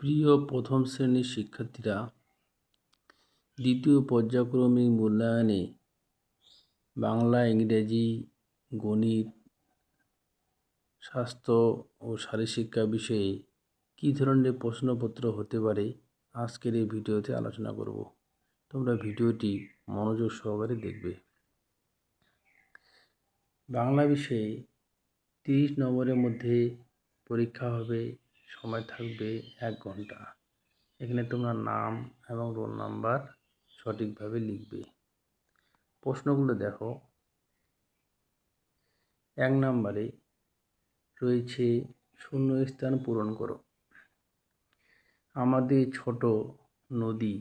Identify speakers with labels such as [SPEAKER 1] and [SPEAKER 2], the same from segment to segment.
[SPEAKER 1] প্রিয় প্রথম শ্রেণীর শিক্ষার্থীরা, দ্বিতীয় পর্যায়ক্রমিক মূল্যায়নে বাংলা, ইংরেজি, গণিত, স্বাস্থ্য ও শারীরশিক্ষা বিষয়ে কী ধরনের প্রশ্নপত্র হতে পারে আজকের এই ভিডিওতে আলোচনা করব। তোমরা ভিডিওটি মনোযোগ সহকারে দেখবে। বাংলা বিষয়ে 30 নম্বরের মধ্যে পরীক্ষা হবে, সময় থাকবে 1 ঘন্টা। এখানে তোমরা নাম এবং রোল নাম্বার সঠিকভাবে লিখবে। প্রশ্নগুলো দেখো। 1 নম্বরে রয়েছে শূন্যস্থান পূরণ করো। আমাদের ছোট নদী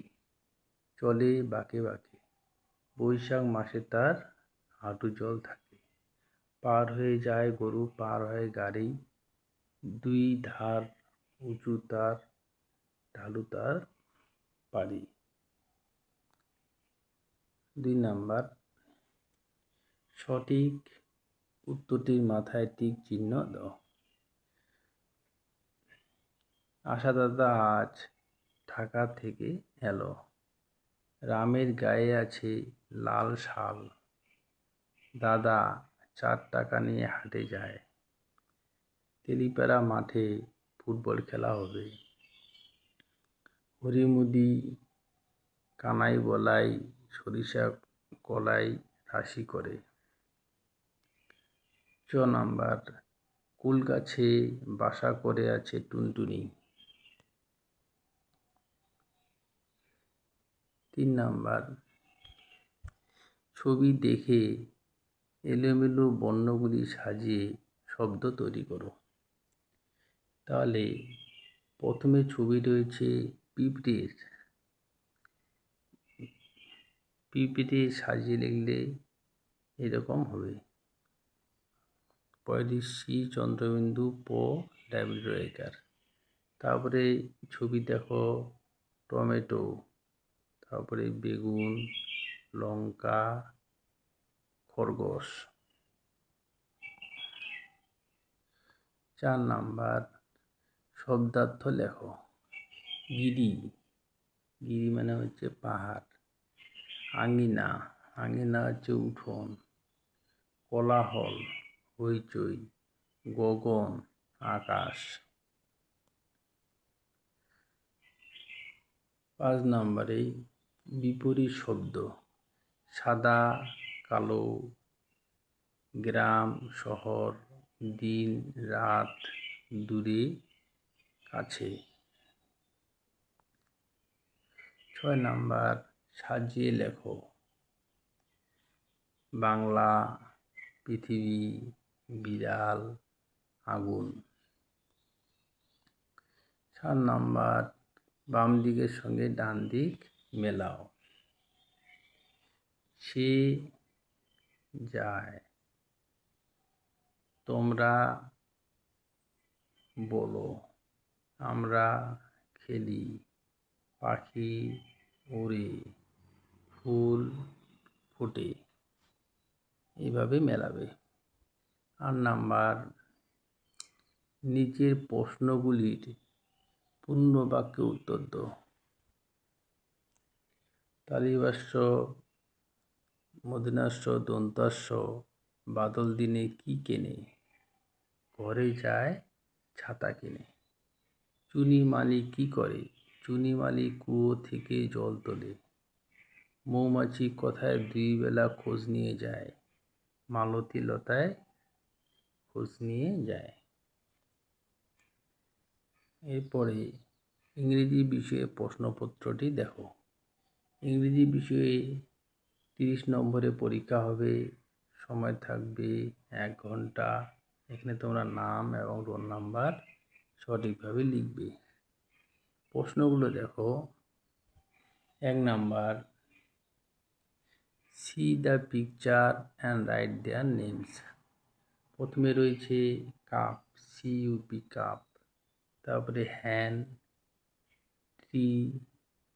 [SPEAKER 1] চলে বাঁকে বাঁকে, বৈশাখ মাসে তার হাঁটু জল থাকে। পার হয়ে যায় গরু, পার হয় গাড়ি, দুই ধার উঁচু তার, ঢালু তার পাড়ি। 2 নাম্বার, সঠিক উত্তরটির মাথায় টিক চিহ্ন দাও। আশা দাদা আজ ঢাকা থেকে এলো, রামের গায়ে আছে লাল শাল, দাদা 4 টাকা নিয়ে হাটে যায়, তেলিপাড়া মাঠে ফুটবল খেলা হবে, হরিমুদি কানাই বলাই সরিষা কলাই রাশি করে। 6 নাম্বার, কুল গাছে বাসা করে আছে টুনটুনি। 3 নাম্বার, ছবি দেখে এলোমেলো বর্ণগুলি সাজিয়ে শব্দ তৈরি করো। তাহলে প্রথমে ছবি রয়েছে পিঁপড়ের, পিঁপড়ে সাজিয়ে লিখলে এরকম হবে। পরেরটি সি চন্দ্রবিন্দু প ডাব্লিউ রেখার। তারপরে ছবি দেখো টমেটো, তারপরে বেগুন, লঙ্কা, খরগোশ। 4 নাম্বার, শব্দার্থ লেখো। গিরি, গিরি মানে হচ্ছে পাহাড়। আঙিনা, আঙিনা হচ্ছে উঠোন। কোলাহল, হইচই। গগন, আকাশ। 5 নম্বরে বিপরীত শব্দ। সাদা, কালো, গ্রাম, শহর, দিন, রাত, দূরে, কাছে। 6 নাম্বার, সাজিয়ে লেখো। বাংলা, পৃথিবী, বিড়াল, আগুন। 7 নাম্বার, বাম দিকের সঙ্গে ডান দিক মেলাও। সে যায়, তোমরা বলো, আমরা খেলি, পাখি ওড়ে, ফুল ফোটে। এইভাবে মেলাবে। 8 নাম্বার, নিচের প্রশ্নগুলির পূর্ণ বাক্যে উত্তর দাও। তালিবাস্য, মদিনাস্য, দন্তাস্য, বাদল দিনে কি কেনে? ঘরে যায় ছাতা কিনে। চুনি মালি কি করে? চুনি মালি কুয়ো থেকে জল তোলে। মৌমাছি কথায় 2 বেলা খোঁজ নিয়ে যায়? মালতী লতায় খোঁজ নিয়ে যায়। এরপরে ইংরেজি বিষয়ে প্রশ্নপত্রটি দেখো। ইংরেজি বিষয়ে 30 নম্বরে পরীক্ষা হবে, সময় থাকবে 1 ঘন্টা। এখানে তোমরা নাম এবং রোল নাম্বার সঠিকভাবে লিখবে। প্রশ্নগুলো দেখো। 1 number, C the picture and right their names. প্রথমে রয়েছে কাপ, সিইউপি কাপ, তারপরে হ্যান, tree,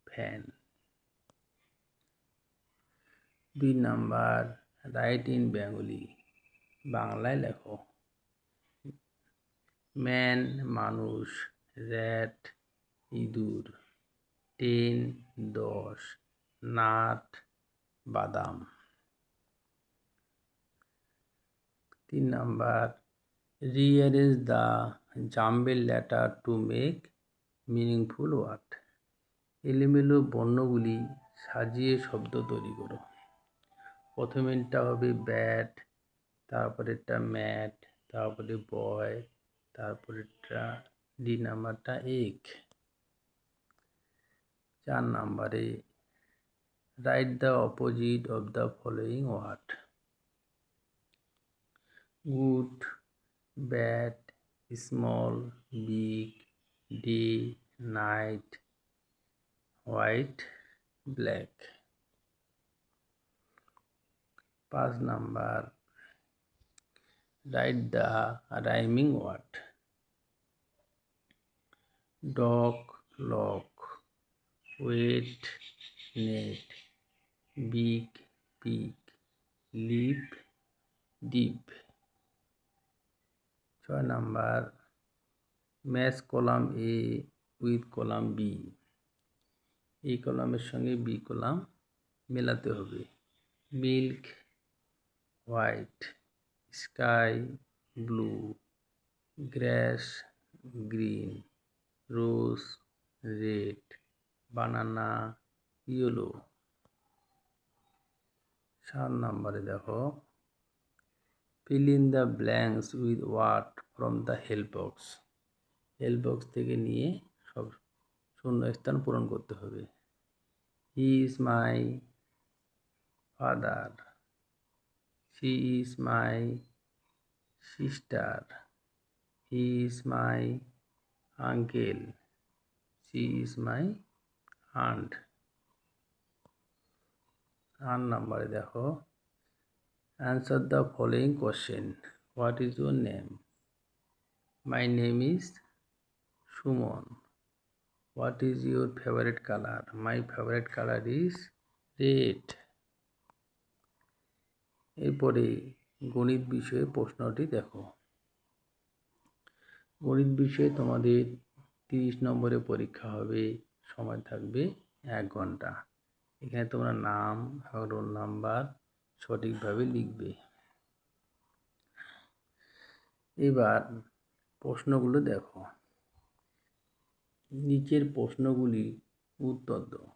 [SPEAKER 1] fan. 2 number, right in Bengali, বাংলায় লেখো। ম্যান মানুষ, র্যাট ইঁদুর। 10 10 নাট বাদাম। 3 number rearrange the jumbled letter to make meaningful word. এলোমেলো বর্ণগুলি সাজিয়ে শব্দ তৈরি করো। প্রথমেরটা হবে ব্যাট, তারপরেরটা ম্যাট, তারপরে বয়, তারপরেরটা ডি নাম্বারটা এগ। 4 নাম্বারে write the opposite of the following word. Good, bad, small, big, day, night, white, black. 5 number write the rhyming word. Dog, lock, wait, net, big, pig, lip, dip. 6 number match column A with column B. এই কলামের সঙ্গে B column মেলাতে হবে। Milk, white, sky, blue, grass, green, rose, red, banana, yellow. 7 নাম্বারে দেখো fill in the blanks with word from the help box. Help box থেকে নিয়ে সব শূন্যস্থান পূরণ করতে হবে। He is my father, she is my sister, he is my uncle, she is my aunt. 8 নাম্বারে দেখো answer the following question. What is your name? My name is Sumon. What is your favorite color? My favorite color is red. এরপরে গণিত বিষয়ে প্রশ্নটি দেখো। গণিত বিষয়ে তোমাদের 30 নম্বরে পরীক্ষা হবে, সময় থাকবে 1 ঘন্টা। এখানে তোমরা নাম এবং রোল নাম্বার সঠিকভাবে লিখবে। এবার প্রশ্নগুলো দেখো। নিচের প্রশ্নগুলি উত্তর দাও।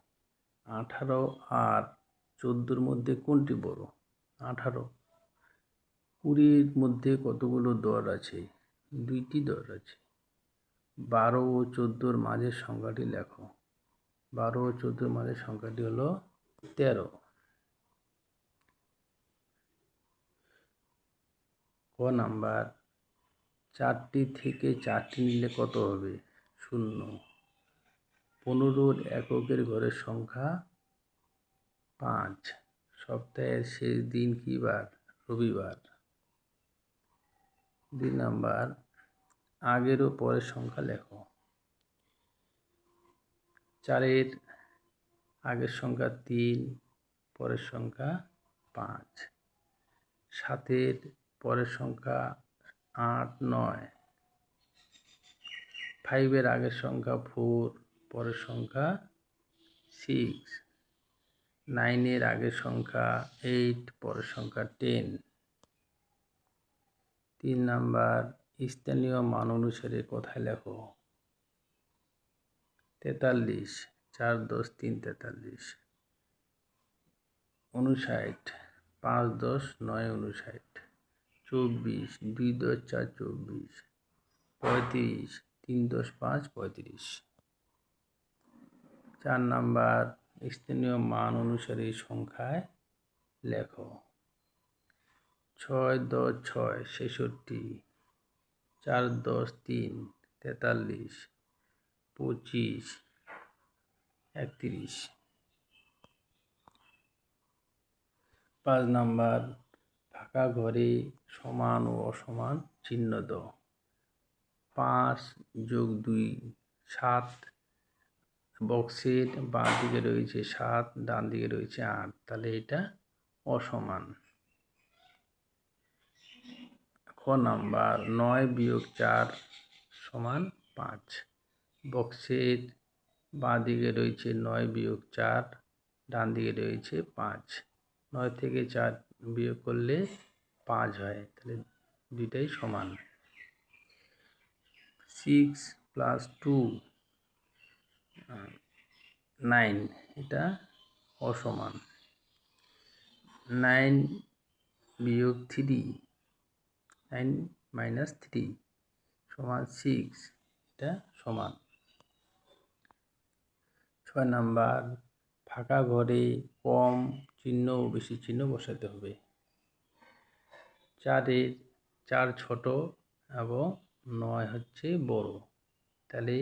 [SPEAKER 1] 18 আর 14 মধ্যে কোনটি বড়? 18। 20 মধ্যে কতগুলো দর আছে? 2টি দর আছে। 12 ও 14 মাঝের সংখ্যাটি লেখো। 12 ও 14 মাঝের সংখ্যাটি হলো 13। ক নাম্বার 4টি থেকে 4টি নিলে কত হবে? 0। 15 এককের ঘরের সংখ্যা 5। সপ্তাহের শেষ দিন কি বার? রবিবার। 2 নাম্বার আগের ও পরের সংখ্যা লেখো। 4-এর আগের সংখ্যা 3, পরের সংখ্যা 5। 7-এর পরের সংখ্যা 8, 9। 5-এর আগের সংখ্যা 4, পরের সংখ্যা 6। 9-এর আগের সংখ্যা 8, পরের সংখ্যা 10। 3 নাম্বার স্থানীয় মান অনুসারে কোথায় লেখো? 43, 4 10 3 43। 59, 5 10 9 59। 24, 2 10 4 24। 35, 3 10 5 35। 4 নাম্বার স্থানীয় মান অনুসারে সংখ্যায় লেখো। 6 10 6 66। 4 10 3 43। 25 31। 5 নাম্বার ফাঁকা ঘরে সমান ও অসমান চিহ্ন দাও। 5 + 2 7। বক্সের বাঁ দিকে রয়েছে 7, ডান দিকে রয়েছে 8, তাহলে এটা অসমান। খ নাম্বার 9 - 4 = 5। বক্সের বাঁ দিকে রয়েছে 9 বিয়োগ 4, ডান দিকে রয়েছে 5। 9 থেকে 4 বিয়োগ করলে 5 হয়, তাহলে দুইটাই সমান। 6 + 2 9, এটা অসমান। 9 বিয়োগ 3, 9 - 3 সমান 6, এটা সমান। 6 নাম্বার, ফাঁকা ঘরে কম চিহ্ন ও বেশি চিহ্ন বসাতে হবে। 4 ছোট এবং 9 হচ্ছে বড়, তাহলে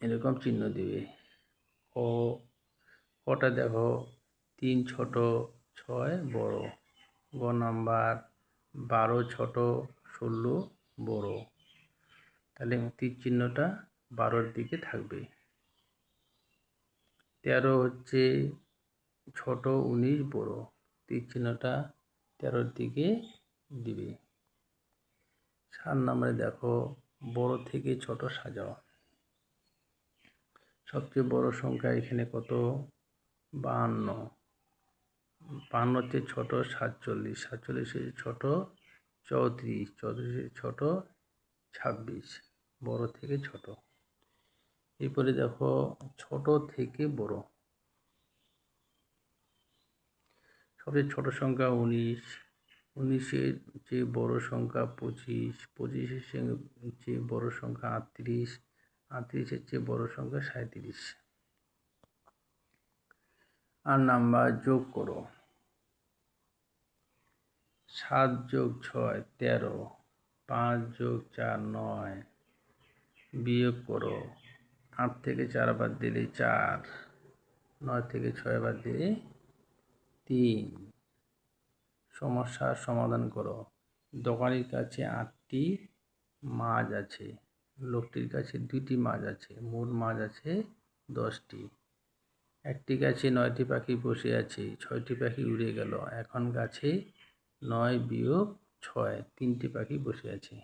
[SPEAKER 1] এরকম চিহ্ন দিবে। কটা দেখো, 3 ছোট, 6 বড়। গ নাম্বার, 12 ছোট, 16 বড়, তাহলে তীর চিহ্নটা 12-র দিকে থাকবে। 13 হচ্ছে ছোট, 19 বড়, তীর চিহ্নটা 13-র দিকে দিবে। 7 নম্বরে দেখো, বড় থেকে ছোট সাজাও। সবচেয়ে বড় সংখ্যা এখানে কত? 52। 52 হচ্ছে ছোট 47, 47 হচ্ছে ছোট 34, 34 হচ্ছে ছোট 26, বড় থেকে ছোট। এরপরে দেখো, ছোট থেকে বড়। সবচেয়ে ছোট সংখ্যা 19, 19-এর চেয়ে বড় সংখ্যা 25, 25-এর চেয়ে বড় সংখ্যা 38, 38-এর চেয়ে বড় সংখ্যা 37। 8 নাম্বার, যোগ করো। 7 যোগ 6 13, 5 যোগ 4 9, বিয়োগ করো। 8 থেকে 4 বাদ দিলে 4, 9 থেকে 6 বাদ দিলে 3। সমস্যার সমাধান করো। দোকানির কাছে 8টি মাছ আছে, লোকটির কাছে 2টি মাছ আছে, মোট মাছ আছে 10টি। একটি গাছে 9টি পাখি বসে আছে, 6টি পাখি উড়ে গেল। এখন গাছে 9 বিয়োগ 6, 3টি পাখি বসে আছে।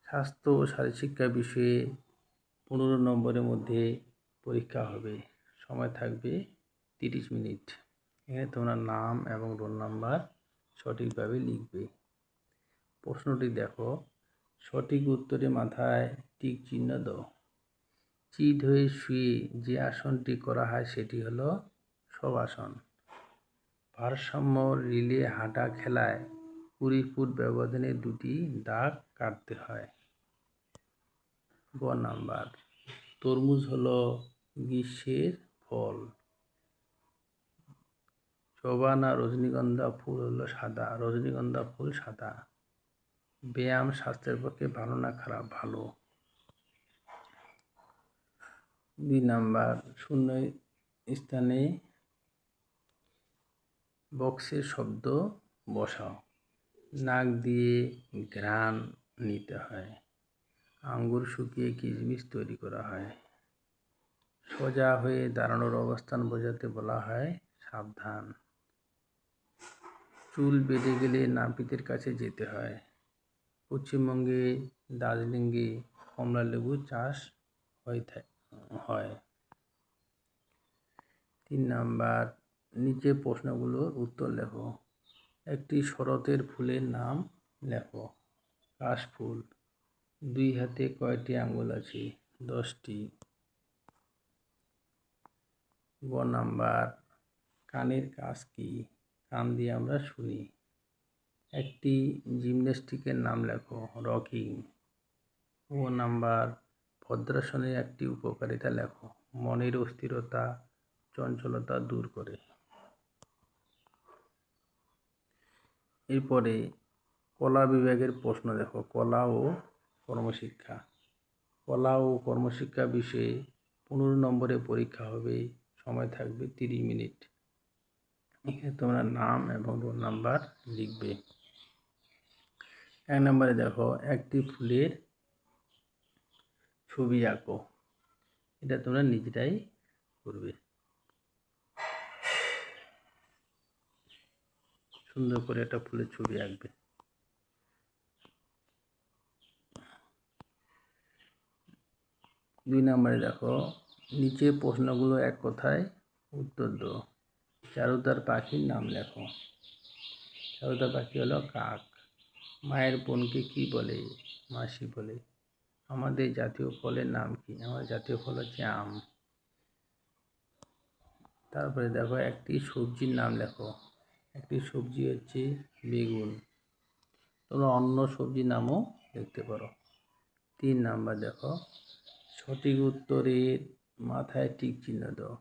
[SPEAKER 1] স্বাস্থ্য ও শারীরশিক্ষা বিষয়ে 15 নম্বরের মধ্যে পরীক্ষা হবে, সময় থাকবে 30 মিনিট। এখানে তোমরা নাম এবং রোল নাম্বার সঠিকভাবে লিখবে। প্রশ্নটি দেখো, সঠিক উত্তরে মাথায় টিক চিহ্ন দাও। চিত হয়ে শুয়ে যে আসনটি করা হয় সেটি হলো শবাসন। ভারসাম্য রিলে হাঁটা খেলায় 20 ফুট ব্যবধানে 2টি দাগ কাটতে হয়। গ নাম্বার, তরমুজ হলো গ্রীষ্মের ফল। জবা না রজনীগন্ধা ফুল হলো সাদা, রজনীগন্ধা ফুল সাদা। ব্যায়াম স্বাস্থ্যের পক্ষে ভালো না খারাপ? ভালো। 2 নাম্বার, শূন্য স্থানে বক্সের শব্দ বসাও। নাক দিয়ে ঘ্রাণ নিতে হয়। আঙ্গুর শুকিয়ে কিশমিশ তৈরি করা হয়। সোজা হয়ে দাঁড়ানোর অবস্থান বোঝাতে বলা হয় সাবধান। চুল বেড়ে গেলে নাপিতের কাছে যেতে হয়। পশ্চিমবঙ্গে দার্জিলিংয়ে কমলা লেবু চাষ হয়। 3 নাম্বার, নিচে প্রশ্নগুলোর উত্তর লেখো। একটি শরতের ফুলের নাম লেখো। কাশফুল। 2 হাতে কয়টি আঙ্গুল আছে? 10টি। গ নাম্বার, কানের কাজ কি? কান দিয়ে আমরা শুনি। একটি জিমন্যাস্টিকের নাম লেখো। রকিং। ও নাম্বার, ভদ্রাসনের একটি উপকারিতা লেখো। মনের অস্থিরতা, চঞ্চলতা দূর করে। এরপরে কলা বিভাগের প্রশ্ন দেখো। কলা ও কর্মশিক্ষা। কলা ও কর্মশিক্ষা বিষয়ে 15 নম্বরে পরীক্ষা হবে, সময় থাকবে 30 মিনিট। এখানে তোমরা নাম এবং রোল নাম্বার লিখবে। 1 নম্বরে দেখো, একটি ফুলের ছবি আঁকো। এটা তোমরা নিজেরাই করবে। সুন্দর করে একটা ফুলের ছবি আঁকবে। 2 নম্বরে দেখো নিচে প্রশ্নগুলো এক কথায় উত্তর দাও। চারুতার পাখির নাম লেখো। চারুতার পাখি হলো কাক। মায়ের বোনকে কি বলে? মাসি বলে। আমাদের জাতীয় ফলের নাম কি? আমার জাতীয় ফল হচ্ছে আম। তারপরে দেখো একটি সবজির নাম লেখো। একটি সবজি হচ্ছে বেগুন। তোমরা অন্য সবজির নামও লিখতে পারো। 3 নাম্বার দেখো সঠিক উত্তরের মাথায় টিক চিহ্ন দাও।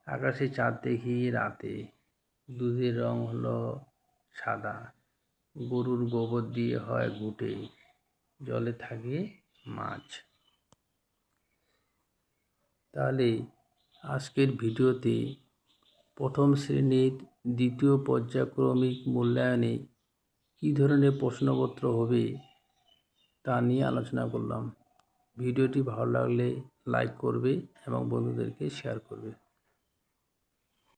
[SPEAKER 1] আকাশে চাঁদ দেখি রাতে। দুধের রং হলো সাদা। গরুর গোবর দিয়ে হয় ঘুঁটে। জলে থাকে মাছ। তাহলে আজকের ভিডিওতে প্রথম শ্রেণীর দ্বিতীয় পর্যায়ক্রমিক মূল্যায়নে কী ধরনের প্রশ্নপত্র হবে তা নিয়ে আলোচনা করলাম। ভিডিওটি ভালো লাগলে লাইক করবে এবং বন্ধুদেরকে শেয়ার করবে।